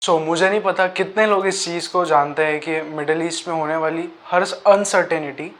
मुझे नहीं पता कितने लोग इस चीज़ को जानते हैं कि मिडल ईस्ट में होने वाली हर अनसर्टेनिटी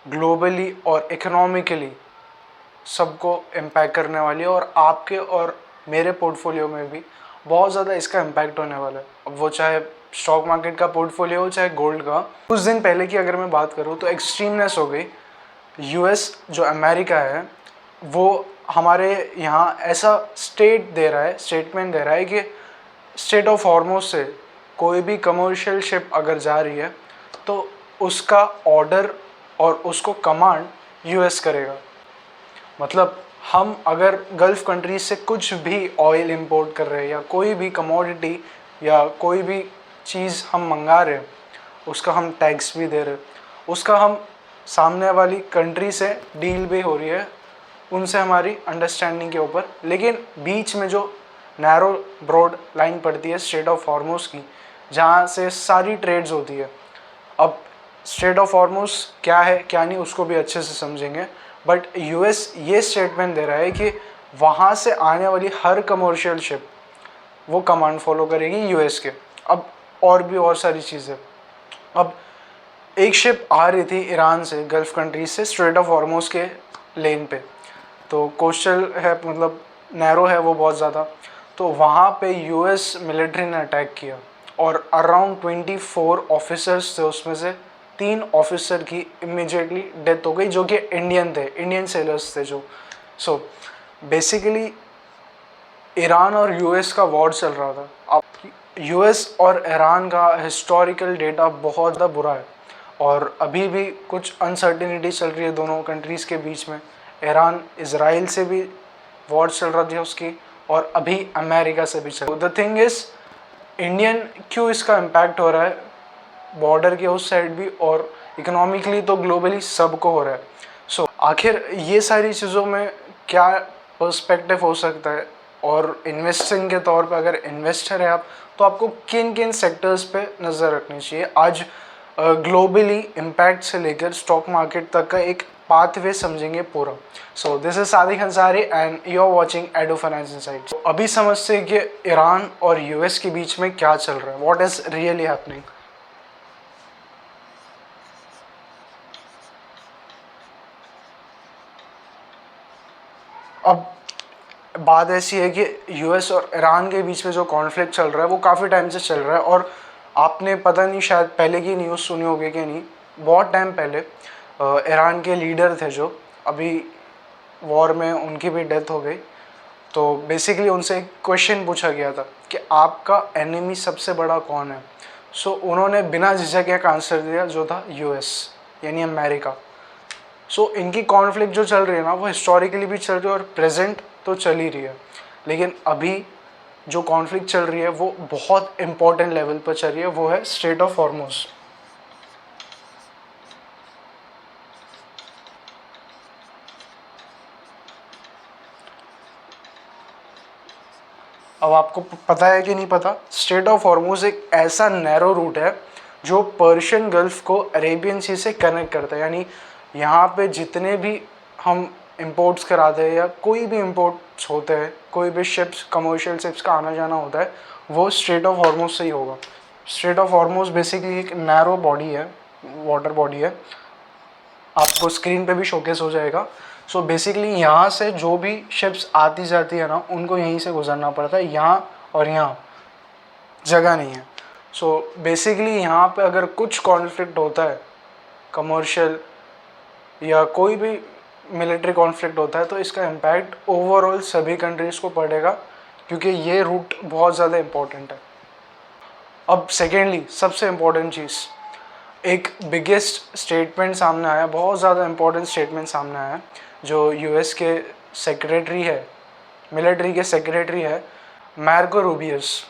ग्लोबली और इकोनॉमिकली सबको इम्पैक्ट करने वाली है, और आपके और मेरे पोर्टफोलियो में भी बहुत ज़्यादा इसका इम्पैक्ट होने वाला है। अब वो चाहे स्टॉक मार्केट का पोर्टफोलियो हो चाहे गोल्ड का। कुछ दिन पहले की अगर मैं बात करूँ तो एक्सट्रीमनेस हो गई। यूएस जो अमेरिका है वो हमारे यहाँ ऐसा स्टेटमेंट दे रहा है कि स्टेट ऑफ हॉर्मोज से कोई भी कमर्शियल शिप अगर जा रही है तो उसका ऑर्डर और उसको कमांड यूएस करेगा। मतलब हम अगर गल्फ़ कंट्रीज से कुछ भी ऑयल इंपोर्ट कर रहे हैं या कोई भी कमोडिटी या कोई भी चीज़ हम मंगा रहे हैं, उसका हम टैक्स भी दे रहे हैं, उसका हम सामने वाली कंट्री से डील भी हो रही है उनसे हमारी अंडरस्टैंडिंग के ऊपर। लेकिन बीच में जो नैरो ब्रॉड लाइन पड़ती है स्ट्रेट ऑफ हॉर्मोज की, जहाँ से सारी ट्रेड्स होती है। अब स्ट्रेट ऑफ हॉर्मोज क्या है क्या नहीं उसको भी अच्छे से समझेंगे, बट यूएस ये स्टेटमेंट दे रहा है कि वहाँ से आने वाली हर कमर्शियल शिप वो कमांड फॉलो करेगी यूएस के। अब और भी और सारी चीज़ें। अब एक शिप आ रही थी ईरान से, गल्फ़ कंट्रीज से, स्ट्रेट ऑफ हॉर्मोज के लेन पे, तो कोस्टल है, मतलब नैरो है वो बहुत ज़्यादा। तो वहाँ पे यूएस मिलिट्री ने अटैक किया और अराउंड 24 ऑफिसर्स थे, उसमें से 3 ऑफिसर की इमीडिएटली डेथ हो गई, जो कि इंडियन सेलर्स थे जो। सो बेसिकली ईरान और यूएस का वॉर चल रहा था। अब यूएस और ईरान का हिस्टोरिकल डेटा बहुत ज़्यादा बुरा है और अभी भी कुछ अनसर्टिनिटी चल रही है दोनों कंट्रीज़ के बीच में। ईरान इज़राइल से भी वॉर चल रहा थी उसकी, और अभी अमेरिका से भी चल। द थिंग इज़, इंडियन क्यों इसका इम्पैक्ट हो रहा है बॉर्डर के उस साइड भी, और इकोनॉमिकली तो ग्लोबली सबको हो रहा है। आखिर ये सारी चीज़ों में क्या पर्सपेक्टिव हो सकता है, और इन्वेस्टिंग के तौर पे अगर इन्वेस्टर है आप, तो आपको किन किन सेक्टर्स पे नज़र रखनी चाहिए। आज ग्लोबली इम्पैक्ट से लेकर स्टॉक मार्केट तक का एक पाथवे समझेंगे पूरा। So this is Sadiq Ansari and you are watching Ado finance insights. अभी समझते हैं कि ईरान और यूएस के बीच में क्या चल रहा है, व्हाट इज रियली हैपनिंग। अब बात ऐसी है कि यूएस और ईरान के बीच में जो कॉन्फ्लिक्ट चल रहा है वो काफ़ी टाइम से चल रहा है, और आपने पता नहीं शायद पहले की न्यूज़ सुनी होगी कि नहीं, बहुत टाइम पहले ईरान के लीडर थे जो अभी वॉर में उनकी भी डेथ हो गई। तो बेसिकली उनसे एक क्वेश्चन पूछा गया था कि आपका एनिमी सबसे बड़ा कौन है। सो उन्होंने बिना झिझक एक आंसर दिया जो था यूएस, यानी अमेरिका। सो इनकी कॉन्फ्लिक्ट जो चल रही है ना वो हिस्टोरिकली भी चल रही है और प्रेजेंट तो चल ही रही है, लेकिन अभी जो कॉन्फ्लिक्ट चल रही है वो बहुत इंपॉर्टेंट लेवल पर चल रही है, वो है स्ट्रेट ऑफ हॉर्मोज। अब आपको पता है कि नहीं पता, स्ट्रेट ऑफ हॉर्मोज एक ऐसा नैरो रूट है जो पर्शियन गल्फ को अरेबियन सी से कनेक्ट करता है। यानी यहाँ पे जितने भी हम इंपोर्ट्स कराते हैं या कोई भी इंपोर्ट्स होते हैं, कोई भी शिप्स, कमर्शियल शिप्स का आना जाना होता है, वो स्ट्रेट ऑफ हॉर्मोज से ही होगा। स्ट्रेट ऑफ हॉर्मोज बेसिकली एक नैरो बॉडी है, वाटर बॉडी है, आपको स्क्रीन पे भी शोकेस हो जाएगा। सो बेसिकली यहाँ से जो भी शिप्स आती जाती है ना उनको यहीं से गुजरना पड़ता है, यहाँ और यहाँ जगह नहीं है। सो बेसिकली यहाँ पे अगर कुछ कॉन्फ्लिक्ट होता है कमर्शियल या कोई भी मिलिट्री कॉन्फ्लिक्ट होता है तो इसका इम्पैक्ट ओवरऑल सभी कंट्रीज़ को पड़ेगा, क्योंकि ये रूट बहुत ज़्यादा इम्पोर्टेंट है। अब सेकेंडली सबसे इम्पोर्टेंट चीज़, एक बिगेस्ट स्टेटमेंट सामने आया, बहुत ज़्यादा इम्पोर्टेंट स्टेटमेंट सामने आया, जो यूएस के सेक्रेटरी है, मिलिट्री के सेक्रेटरी है, मार्को रूबियस।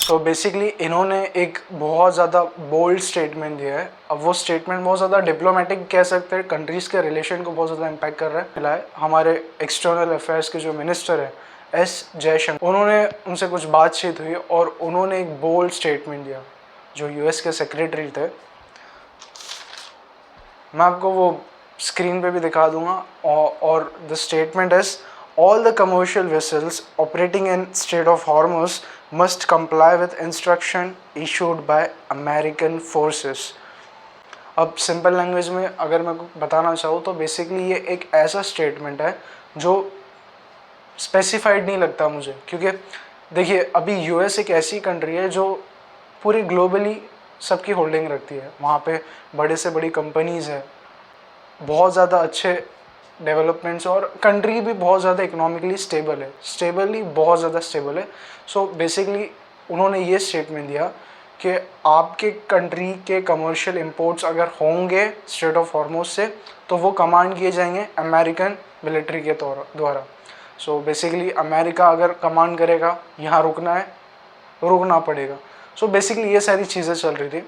तो बेसिकली इन्होंने एक बहुत ज़्यादा बोल्ड स्टेटमेंट दिया है। अब वो स्टेटमेंट बहुत ज़्यादा डिप्लोमेटिक कह सकते हैं, कंट्रीज़ के रिलेशन को बहुत ज़्यादा इम्पैक्ट कर रहा है। हमारे एक्सटर्नल अफेयर्स के जो मिनिस्टर हैं एस जयशंकर, उन्होंने उनसे कुछ बातचीत हुई और उन्होंने एक बोल्ड स्टेटमेंट दिया जो यूएस के सेक्रेटरी थे। मैं आपको वो स्क्रीन पे भी दिखा दूंगा, और the statement is all the commercial vessels operating in straight of Hormuz must comply with instruction issued by American forces। अब सिंपल लैंग्वेज में अगर मैं बताना चाहूँ तो बेसिकली ये एक ऐसा स्टेटमेंट है जो स्पेसिफाइड नहीं लगता मुझे, क्योंकि देखिए अभी यूएस एक ऐसी कंट्री है जो पूरी ग्लोबली सबकी होल्डिंग रखती है, वहाँ पे बड़े से बड़ी कंपनीज़ है, बहुत ज़्यादा अच्छे डेवलपमेंट्स, और कंट्री भी बहुत ज़्यादा इकोनॉमिकली स्टेबल है, स्टेबली बहुत ज़्यादा स्टेबल है। सो बेसिकली उन्होंने ये स्टेटमेंट दिया कि आपके कंट्री के कमर्शियल इंपोर्ट्स अगर होंगे स्ट्रेट ऑफ हॉर्मुज से तो वो कमांड किए जाएंगे अमेरिकन मिलिट्री के द्वारा। सो बेसिकली अमेरिका अगर कमांड करेगा यहाँ रुकना है, रुकना पड़ेगा। सो बेसिकली ये सारी चीज़ें चल रही थी।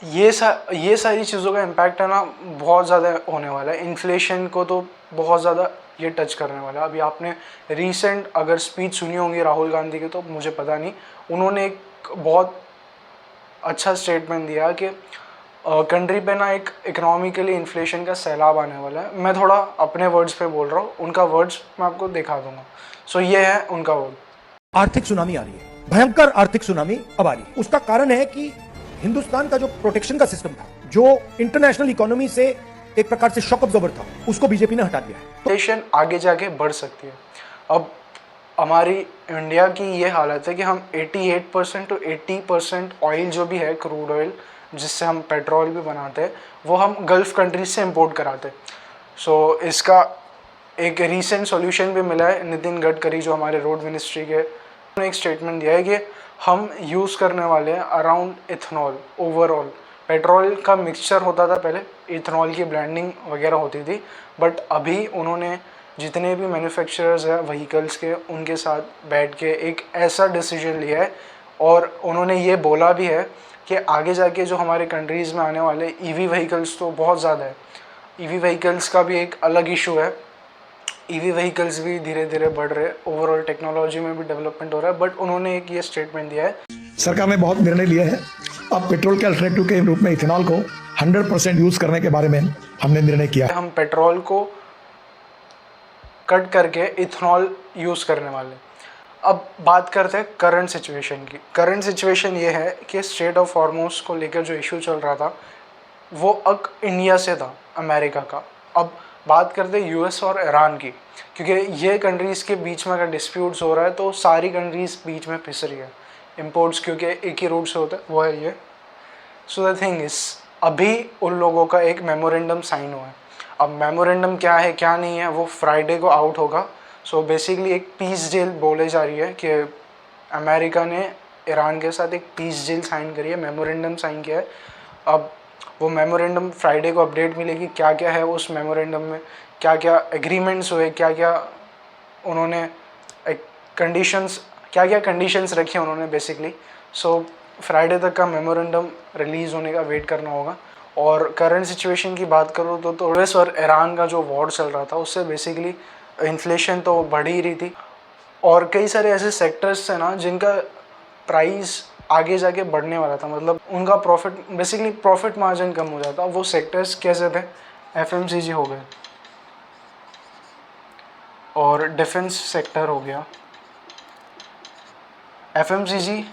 ये सारी चीज़ों का इम्पैक्ट है ना बहुत ज़्यादा होने वाला है। इन्फ्लेशन को तो बहुत ज़्यादा ये टच करने वाला है। अभी आपने रीसेंट अगर स्पीच सुनी होंगी राहुल गांधी की, तो मुझे पता नहीं, उन्होंने एक बहुत अच्छा स्टेटमेंट दिया कि कंट्री पे ना एक इकोनॉमिकली इन्फ्लेशन का सैलाब आने वाला है। मैं थोड़ा अपने वर्ड्स पे बोल रहा हूँ, उनका वर्ड्स मैं आपको दिखा दूंगा। सो ये है उनका वर्ड। आर्थिक सुनामी आ रही है, भयंकर आर्थिक सुनामी अब आ रही है। उसका कारण है कि हिंदुस्तान का जो प्रोटेक्शन का सिस्टम था, जो इंटरनेशनल इकोनॉमी से एक प्रकार से शॉक अब्जॉर्बर था, उसको बीजेपी ने हटा दिया है। इन्फ्लेशन आगे जाके बढ़ सकती है। अब हमारी इंडिया की ये हालत है कि हम 88% टू 80% ऑयल जो भी है, क्रूड ऑयल जिससे हम पेट्रोल भी बनाते हैं, वो हम गल्फ़ कंट्रीज से इंपोर्ट कराते हैं। सो इसका एक रीसेंट सॉल्यूशन भी मिला है। नितिन गडकरी जो हमारे रोड मिनिस्ट्री के, उन्होंने एक स्टेटमेंट दिया है कि हम यूज़ करने वाले हैं अराउंड इथेनॉल। ओवरऑल पेट्रोल का मिक्सचर होता था पहले, इथेनॉल की ब्लेंडिंग वगैरह होती थी, बट अभी उन्होंने जितने भी मैन्युफैक्चरर्स हैं व्हीकल्स के, उनके साथ बैठ के एक ऐसा डिसीजन लिया है, और उन्होंने ये बोला भी है कि आगे जाके जो हमारे कंट्रीज़ में आने वाले ईवी व्हीकल्स तो बहुत ज़्यादा है। ईवी व्हीकल्स का भी एक अलग इशू है। ईवी व्हीकल्स भी धीरे धीरे बढ़ रहे हैं, ओवरऑल टेक्नोलॉजी में भी डेवलपमेंट हो रहा है, बट उन्होंने एक ये स्टेटमेंट दिया है। सरकार ने बहुत निर्णय लिया है। अब पेट्रोल के अल्टरनेटिव के रूप में इथेनॉल को 100% यूज़ करने के बारे में हमने निर्णय किया है। हम पेट्रोल को कट करके इथेनॉल यूज़ करने वाले। अब बात करते हैं करंट सिचुएशन की। करंट सिचुएशन ये है कि स्ट्रेट ऑफ हॉर्मुज को लेकर जो इशू चल रहा था वो इंडिया से था, अमेरिका का। अब बात करते हैं यूएस और ईरान की, क्योंकि ये कंट्रीज़ के बीच में अगर डिस्प्यूट्स हो रहा है तो सारी कंट्रीज़ बीच में फिस रही है। इंपोर्ट्स क्योंकि एक ही रूट से होता है, वो है ये। सो द थिंग इज़, अभी उन लोगों का एक मेमोरेंडम साइन हुआ है। अब मेमोरेंडम क्या है क्या नहीं है वो फ्राइडे को आउट होगा। सो बेसिकली एक पीस डील बोले जा रही है कि अमेरिका ने ईरान के साथ एक पीस डील साइन करी है, मेमोरेंडम साइन किया है। अब वो मेमोरेंडम फ्राइडे को अपडेट मिलेगी क्या क्या है उस मेमोरेंडम में, क्या क्या एग्रीमेंट्स हुए, क्या क्या उन्होंने कंडीशंस, क्या क्या कंडीशंस रखी हैं उन्होंने बेसिकली। सो फ्राइडे तक का मेमोरेंडम रिलीज़ होने का वेट करना होगा। और करंट सिचुएशन की बात करूँ तो यूएस और ईरान का जो वॉर चल रहा था उससे बेसिकली इन्फ्लेशन तो बढ़ ही रही थी, और कई सारे ऐसे सेक्टर्स थे ना जिनका प्राइस आगे जाके बढ़ने वाला था, मतलब उनका प्रॉफिट, बेसिकली प्रॉफिट मार्जिन कम हो जाता। वो सेक्टर्स कैसे थे? एफएमसीजी हो गए, और डिफेंस सेक्टर हो गया। एफएमसीजी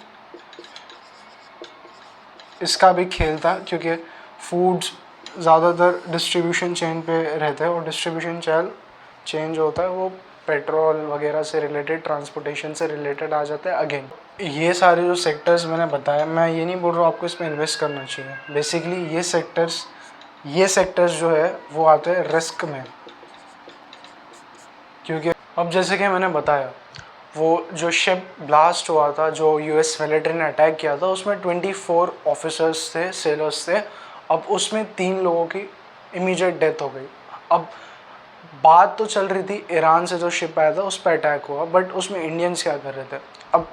इसका भी खेल था, क्योंकि फूड्स ज़्यादातर डिस्ट्रीब्यूशन चेन पे रहते हैं, और डिस्ट्रीब्यूशन चेंज होता है वो पेट्रोल वगैरह से रिलेटेड, ट्रांसपोर्टेशन से रिलेटेड आ जाता है अगेन। ये सारे जो सेक्टर्स मैंने बताया, मैं ये नहीं बोल रहा हूँ आपको इसमें इन्वेस्ट करना चाहिए। बेसिकली ये सेक्टर्स जो है वो आते हैं रिस्क में, क्योंकि अब जैसे कि मैंने बताया वो जो शिप ब्लास्ट हुआ था, जो यूएस मिलिट्री ने अटैक किया था, उसमें 24 ऑफिसर्स थे, सेलर्स थे। अब उसमें 3 लोगों की इमीडिएट डेथ हो गई। अब बात तो चल रही थी ईरान से जो शिप आया था उस पर अटैक हुआ, बट उसमें इंडियंस क्या कर रहे थे? अब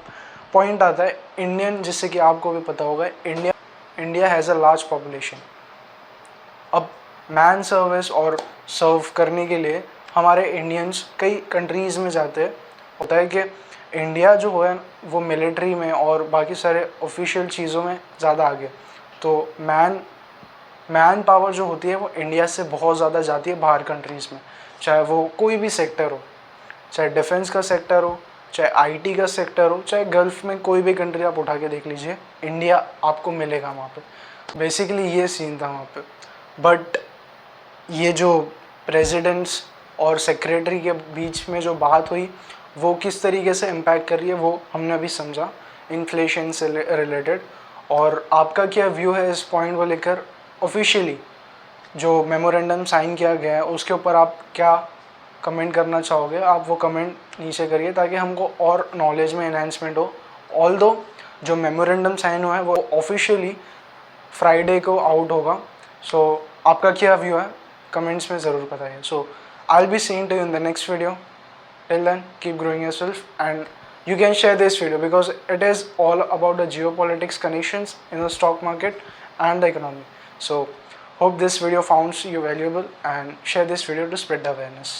पॉइंट आता है इंडियन, जिससे कि आपको भी पता होगा, India has a large population. अब मैन सर्विस और सर्व करने के लिए हमारे इंडियंस कई कंट्रीज़ में जाते हैं। होता है कि इंडिया जो है वो मिलिट्री में और बाकी सारे ऑफिशियल चीज़ों में ज़्यादा आगे, तो मैन पावर जो होती है वो इंडिया से बहुत ज़्यादा जाती है बाहर कंट्रीज़ में, चाहे वो कोई भी सेक्टर हो, चाहे डिफेंस का सेक्टर हो, चाहे आईटी का सेक्टर हो, चाहे गल्फ में कोई भी कंट्री आप उठा के देख लीजिए, इंडिया आपको मिलेगा वहाँ पे। बेसिकली ये सीन था वहाँ पे। बट ये जो प्रेसिडेंट्स और सेक्रेटरी के बीच में जो बात हुई वो किस तरीके से इम्पैक्ट कर रही है वो हमने अभी समझा, इन्फ्लेशन से रिलेटेड। और आपका क्या व्यू है इस पॉइंट को लेकर? ऑफिशियली जो मेमोरेंडम साइन किया गया है उसके ऊपर आप क्या कमेंट करना चाहोगे? आप वो कमेंट नीचे करिए ताकि हमको और नॉलेज में एनहांसमेंट हो। ऑल्दो जो मेमोरेंडम साइन हुआ है वो ऑफिशियली फ्राइडे को आउट होगा। सो आपका क्या व्यू है कमेंट्स में ज़रूर बताइए। So I will be seeing to you in the next video. Till then, keep growing yourself, and you can share this video because it is all about the geopolitics connections in the stock market and the economy. So hope this video found you valuable, and share this video to spread the awareness.